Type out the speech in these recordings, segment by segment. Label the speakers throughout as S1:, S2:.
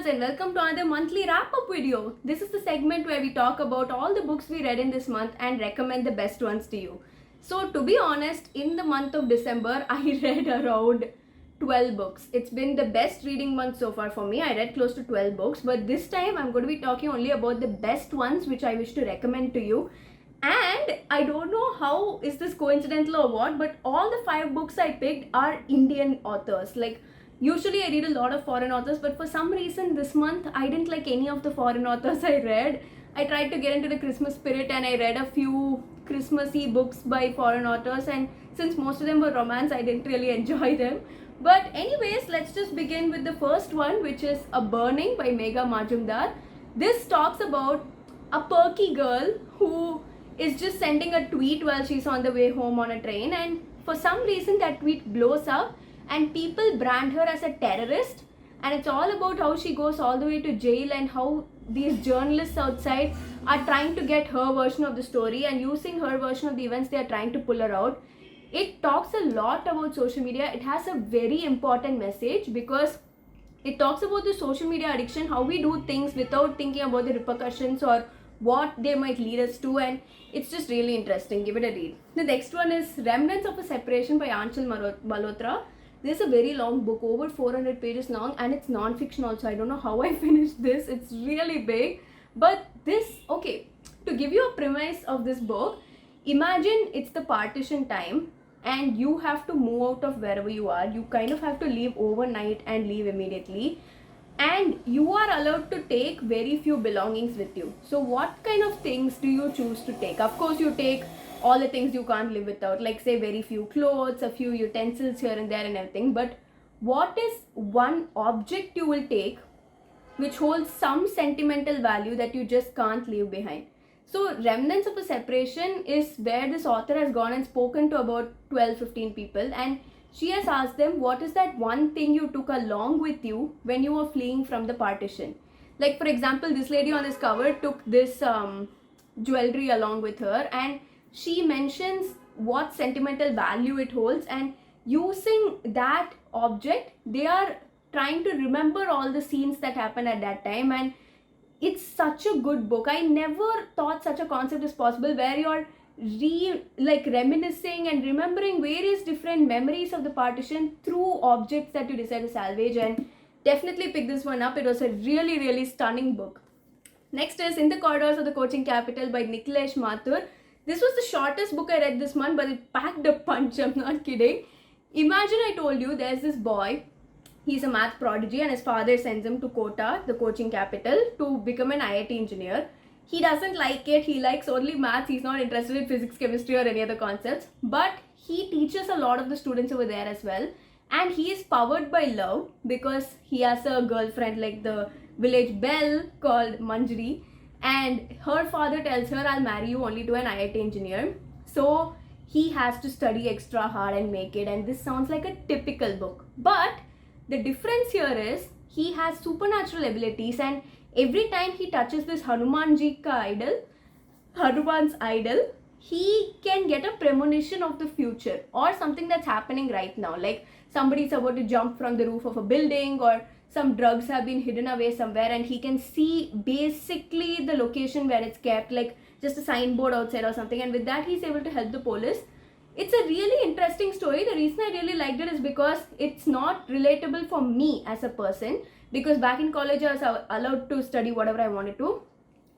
S1: Booknerds and welcome to another monthly wrap-up video. This is the segment where we talk about all the books we read in this month and recommend the best ones to you. So to be honest, in the month of December, I read around 12 books. It's been the best reading month so far for me. I read close to 12 books, but this time I'm going to be talking only about the best ones which I wish to recommend to you. And I don't know how is this coincidental or what, but all the 5 books I picked are Indian authors. Usually I read a lot of foreign authors, but for some reason this month I didn't like any of the foreign authors I read. I tried to get into the Christmas spirit and I read a few Christmassy books by foreign authors, and since most of them were romance, I didn't really enjoy them. But anyways, let's just begin with the first one, which is A Burning by Megha Majumdar. This talks about a perky girl who is just sending a tweet while she's on the way home on a train, and for some reason that tweet blows up and people brand her as a terrorist, and it's all about how she goes all the way to jail and how these journalists outside are trying to get her version of the story, and using her version of the events they are trying to pull her out. It talks a lot about social media. It has a very important message because it talks about the social media addiction, how we do things without thinking about the repercussions or what they might lead us to, and it's just really interesting. Give it a read. The next one is Remnants of a Separation by Anchal Malhotra. This is a very long book, over 400 pages long, and it's non-fiction also. I don't know how I finished this. It's really big. But to give you a premise of this book, imagine it's the partition time and you have to move out of wherever you are. You kind of have to leave overnight and leave immediately. And you are allowed to take very few belongings with you. So what kind of things do you choose to take? Of course, you take all the things you can't live without, like say very few clothes, a few utensils here and there and everything. But what is one object you will take which holds some sentimental value that you just can't leave behind? So Remnants of a Separation is where this author has gone and spoken to about 12-15 people, and she has asked them, what is that one thing you took along with you when you were fleeing from the partition? Like for example, this lady on this cover took this jewelry along with her, and she mentions what sentimental value it holds, and using that object they are trying to remember all the scenes that happened at that time. And it's such a good book. I never thought such a concept is possible, where you're reminiscing and remembering various different memories of the partition through objects that you decide to salvage. And definitely pick this one up. It was a really stunning book. Next is In the Corridors of the Coaching Capital by Nikhilesh Mathur. This was the shortest book I read this month, but it packed a punch. I'm not kidding. Imagine I told you there's this boy. He's a math prodigy and his father sends him to Kota, the coaching capital, to become an IIT engineer. He doesn't like it. He likes only maths. He's not interested in physics, chemistry or any other concepts. But he teaches a lot of the students over there as well. And he is powered by love because he has a girlfriend, like the village belle called Manjari. And her father tells her, I'll marry you only to an IIT engineer. So he has to study extra hard and make it. And this sounds like a typical book. But the difference here is he has supernatural abilities, and every time he touches this Hanuman's idol, he can get a premonition of the future or something that's happening right now. Like somebody's about to jump from the roof of a building, or some drugs have been hidden away somewhere, and he can see basically the location where it's kept, like just a signboard outside or something, and with that he's able to help the police. It's a really interesting story. The reason I really liked it is because it's not relatable for me as a person, because back in college I was allowed to study whatever I wanted to,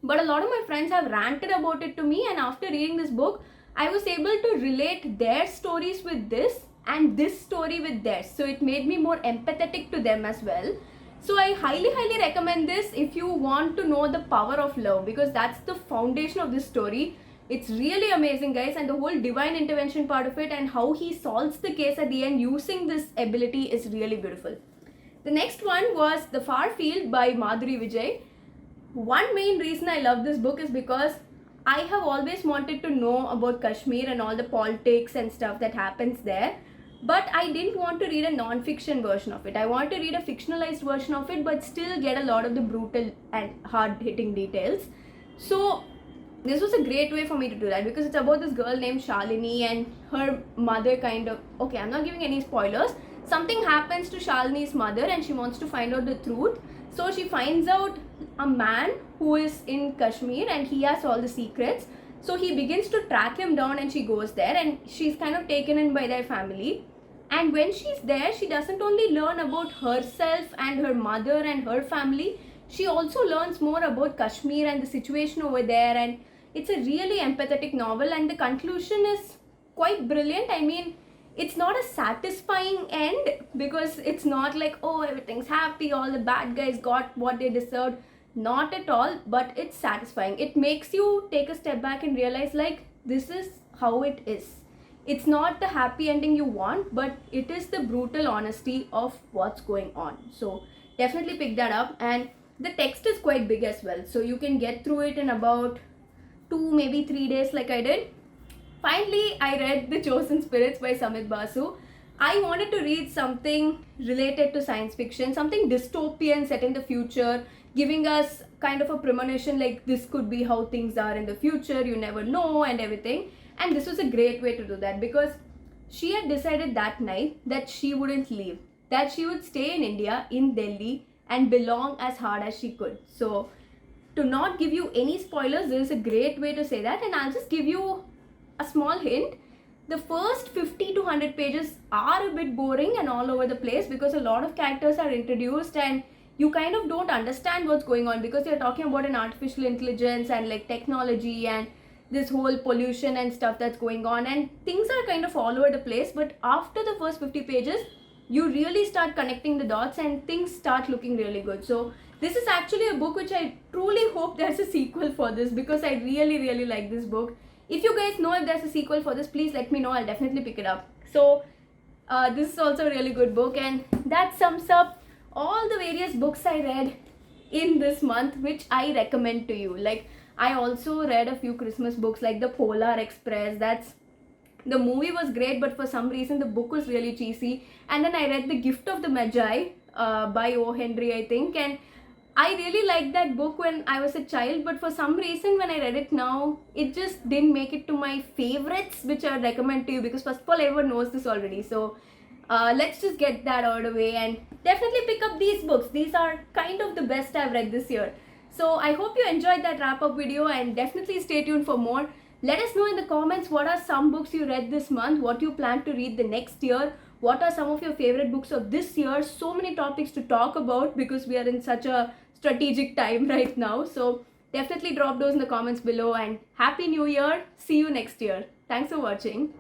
S1: but a lot of my friends have ranted about it to me, and after reading this book I was able to relate their stories with this and this story with theirs, so it made me more empathetic to them as well. So I highly recommend this if you want to know the power of love, because that's the foundation of this story. It's really amazing, guys, and the whole divine intervention part of it and how he solves the case at the end using this ability is really beautiful. The next one was The Far Field by Madhuri Vijay. One main reason I love this book is because I have always wanted to know about Kashmir and all the politics and stuff that happens there. But I didn't want to read a non-fiction version of it. I wanted to read a fictionalized version of it, but still get a lot of the brutal and hard-hitting details. So this was a great way for me to do that, because it's about this girl named Shalini and her mother I'm not giving any spoilers. Something happens to Shalini's mother and she wants to find out the truth. So she finds out a man who is in Kashmir and he has all the secrets. So he begins to track him down and she goes there and she's kind of taken in by their family. And when she's there, she doesn't only learn about herself and her mother and her family, she also learns more about Kashmir and the situation over there. And it's a really empathetic novel and the conclusion is quite brilliant. I mean, it's not a satisfying end because it's not like, oh, everything's happy, all the bad guys got what they deserved. Not at all, but it's satisfying. It makes you take a step back and realize, like, this is how it is. It's not the happy ending you want, but it is the brutal honesty of what's going on. So definitely pick that up. And the text is quite big as well, so you can get through it in about 2 maybe 3 days like I did. Finally, I read The Chosen Spirits by Samit Basu. I wanted to read something related to science fiction, something dystopian set in the future, giving us kind of a premonition like this could be how things are in the future, you never know and everything. And this was a great way to do that because she had decided that night that she wouldn't leave, that she would stay in India, in Delhi, and belong as hard as she could. So to not give you any spoilers, this is a great way to say that, and I'll just give you a small hint. The first 50 to 100 pages are a bit boring and all over the place because a lot of characters are introduced and you kind of don't understand what's going on because you're talking about an artificial intelligence and like technology and this whole pollution and stuff that's going on, and things are kind of all over the place. But after the first 50 pages, you really start connecting the dots and things start looking really good. So this is actually a book which I truly hope there's a sequel for this because I really like this book. If you guys know if there's a sequel for this, please let me know. I'll definitely pick it up. So this is also a really good book, and that sums up all the various books I read in this month which I recommend to you. Like, I also read a few Christmas books like The Polar Express. The movie was great, but for some reason the book was really cheesy. And then I read The Gift of the Magi by O. Henry, I think, and I really liked that book when I was a child, but for some reason when I read it now, it just didn't make it to my favorites, which I would recommend to you because first of all, everyone knows this already. So let's just get that out of the way and definitely pick up these books. These are kind of the best I've read this year. So I hope you enjoyed that wrap-up video and definitely stay tuned for more. Let us know in the comments what are some books you read this month, what you plan to read the next year, what are some of your favorite books of this year. So many topics to talk about because we are in such a strategic time right now. So definitely drop those in the comments below and Happy New Year. See you next year. Thanks for watching.